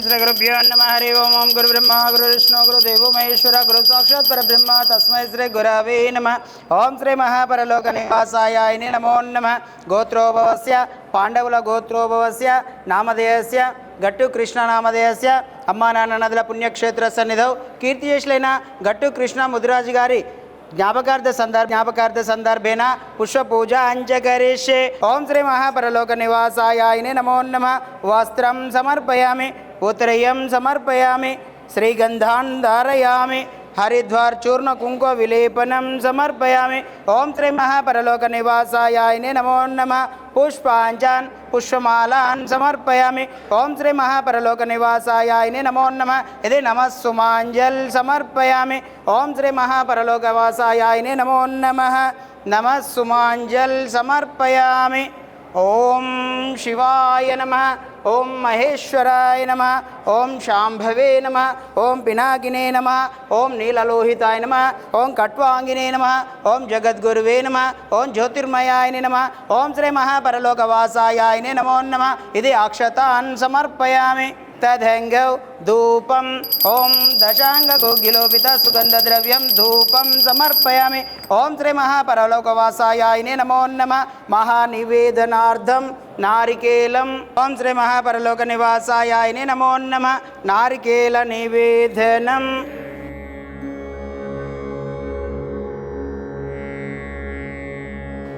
श्री गुरुभ्यो नमः। हरि ओम। ओम गुरु ब्रह्मा गुरु विष्णु गुरु देवो महेश्वर गुरु साक्षात् परब्रह्म तस्मै श्री गुरवे नमः। ओम श्री महापरलोक निवासाय नमो नमः। गोत्रोभवस्य पांडवुल गोत्रोभवस्य नामधेयस्य गट्टु कृष्ण नामधेयस्य अम्मा नान्न नदुल पुण्यक्षेत्र सन्निधौ कीर्तिशेषुलैन गट्टु कृष्ण मुदिराजु गारी ज्ञापकार्थ संदर्भेन पुष्प पूजा अंचकरिष्ये। ओम श्री महापरलोक निवासाय नमो नमः। वस्त्रं समर्पयामि उत्तरीयं समर्पयामि श्रीगंधान् धारयामि हरिद्वार चूर्ण कुंकुम विलेपनं समर्पयामि। ओम श्री महापरलोक निवासाय नमो नमः। पुष्पांजन पुष्पमालान् समर्पयामि। ओम श्री महापरलोक निवासाय नमो नमः। यदि नमः सुमांजल समर्पयामि। ओम श्री महापरलोक निवासाय नमो नमः। नमः सुमांजल समर्पयामि। ओम शिवाय नमः। ओम महेश्वराय नमः। ओम शांभवे नमः। ओम पिनाकिने नमः। ओम नीललोहिताय नमः। ओम कट्वांगिने नमः। ओम जगद्गुरुवे नमः। ओम ज्योतिर्मयाय नमः। ओम श्री महापरलोकवासाय नमो नमः। इति अक्षतान् समर्पयामि। तदंगौ धूपम ओम दशांगकोकिलोपित सुगंधद्रव्यम धूपम समर्पयामि। ओम श्री महापरलोकवासाय नमो नमः। महानिवेदनार्थम नारिकेलम। ओम श्री महापरलोक निवासाय नमो नमः। नारिकेल निवेदनम।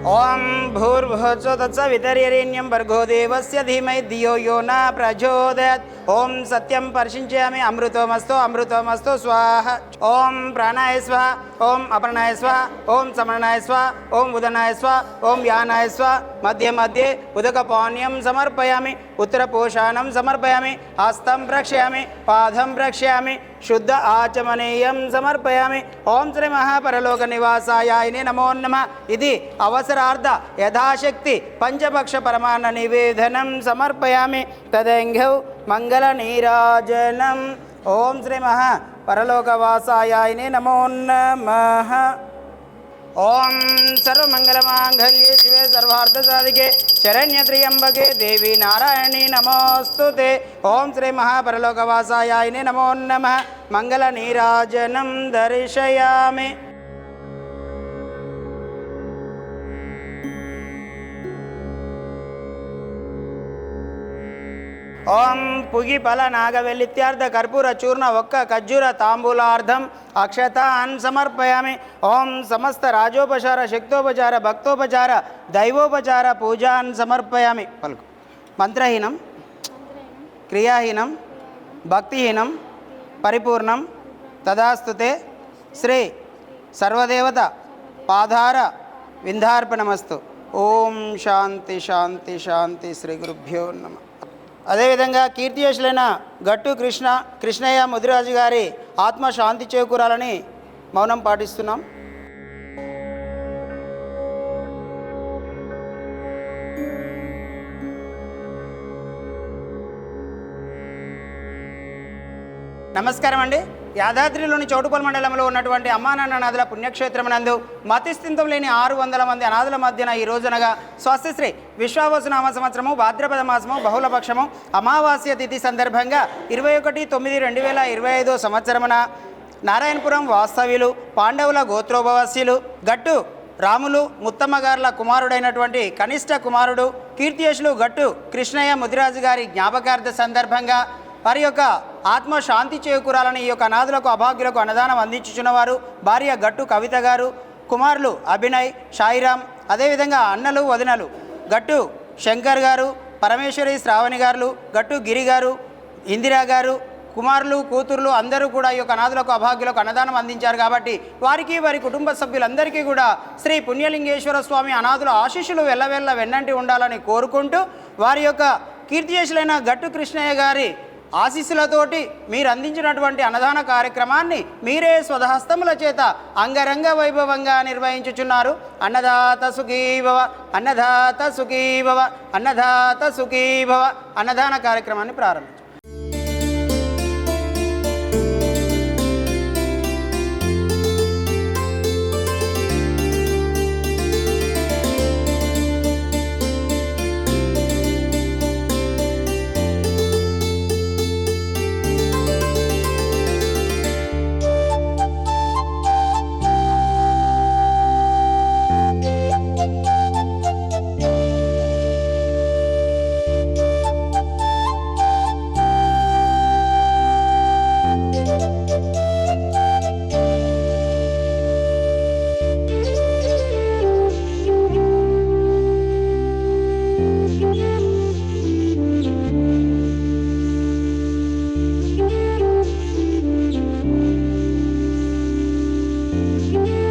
ओम भूर्भुवस्सुः तत्सवितुर्वरेण्यं भर्गो देवस्य धीमहि धियो यो न प्रचोदयात्। ओम सत्यं परिशिंचयामि। अमृतमस्तु अमृतमस्तु स्वाहा। ओम प्राणाय स्वाहा। ओम अपर्णाय स्वाहा। ओम समरणाय स्वाहा। ओम उदनाय स्वाहा। ओम यानाय स्वाहा। मध्ये मध्ये उदकपानीयं समर्पयामि। उत्तरपोषाणं समर्पयामि। हस्तं प्रक्षामि पादं प्रक्षामि शुद्ध आचमनीयं समर्पयामि। ओम श्री महापरलोक निवासाय नमो नमः। इति अवसरार्थ यथाशक्ति पंचपक्ष परमान्न निवेदनं समर्पयामि। तदंगौ मंगल नीराजनम्। ओम श्री महापरलोकवासाय नमो नमः। ओम सर्वमंगलमांगल्ये शिवे सर्वार्थसाधिके शरण्ये त्र्यंबके देवी नारायणी नमोस्तुते। ओम श्री महापरलोकवासाय नमो नमः। मंगल नीराजनं दर्शयामि। ओम पुगिफल नागवेलित्यार्थ कर्पूर चूर्ण वक्क खज्जूर तांबूलार्धम अक्षतान् समर्पयामि। ओम समस्त राजोपचार शक्तोपचार भक्तोपचार दैवोपचार पूजान् समर्पयामि। पलकु मंत्रहीनं क्रियाहीनं भक्तिहीनं परिपूर्णं तदास्तुते। श्री सर्वदेवता पाधार विंधार्पणमस्तु। ओम शांति शांति शांति। श्री गुरुभ्यो नमः। అదేవిధంగా కీర్తిశేషులైన గట్టు కృష్ణయ్య ముదిరాజు గారి ఆత్మ శాంతి చేకూరాలని మౌనం పాటిస్తున్నాం. నమస్కారం అండి. యాదాద్రిలోని చౌటుపల్లి మండలంలో ఉన్నటువంటి అమ్మానాన్న నదుల పుణ్యక్షేత్రమునందు మతిస్థితం లేని 600 మంది అనాథుల మధ్యన ఈ రోజునగా స్వస్తిశ్రీ విశ్వావసునామ సంవత్సరము భాద్రపద మాసము బహుళపక్షము అమావాస్య తిథి సందర్భంగా 21/9/2025 సంవత్సరమున నారాయణపురం వాస్తవ్యులు పాండవుల గోత్రోభవస్యులు గట్టు రాములు ముత్తమ్మగారుల కుమారుడైనటువంటి కనిష్ట కుమారుడు కీర్తిశేషులు గట్టు కృష్ణయ్య ముదిరాజు గారి జ్ఞాపకార్థ సందర్భంగా వారి యొక్క ఆత్మ శాంతి చేకూరాలని ఈ యొక్క అనాథులకు అభాగ్యులకు అన్నదానం అందించుచున్నవారు భార్య గట్టు కవిత గారు, కుమారులు అభినయ్ సాయిరామ్, అదేవిధంగా అన్నలు వదినలు గట్టు శంకర్ గారు, పరమేశ్వరి శ్రావణి గారు, గట్టు గిరి గారు, ఇందిరా గారు, కుమారులు కూతుర్లు అందరూ కూడా ఈ యొక్క అనాథులకు అభాగ్యులకు అన్నదానం అందించారు. కాబట్టి వారికి వారి కుటుంబ సభ్యులందరికీ కూడా శ్రీ పుణ్యలింగేశ్వర స్వామి అనాథుల ఆశీస్సులు వెళ్ళవెళ్ళ వెన్నంటి ఉండాలని కోరుకుంటూ వారి యొక్క కీర్తిశేషులైన గట్టు కృష్ణయ్య గారి ఆశీస్సులతోటి మీరు అందించినటువంటి అన్నదాన కార్యక్రమాన్ని మీరే స్వహస్తముల చేత అంగరంగ వైభవంగా నిర్వహించుచున్నారు. అన్నదాత సుఖీభవ అన్నదాత సుఖీభవ అన్నదాత సుఖీభవ అన్నదాన కార్యక్రమాన్ని ప్రారంభించారు. Thank you.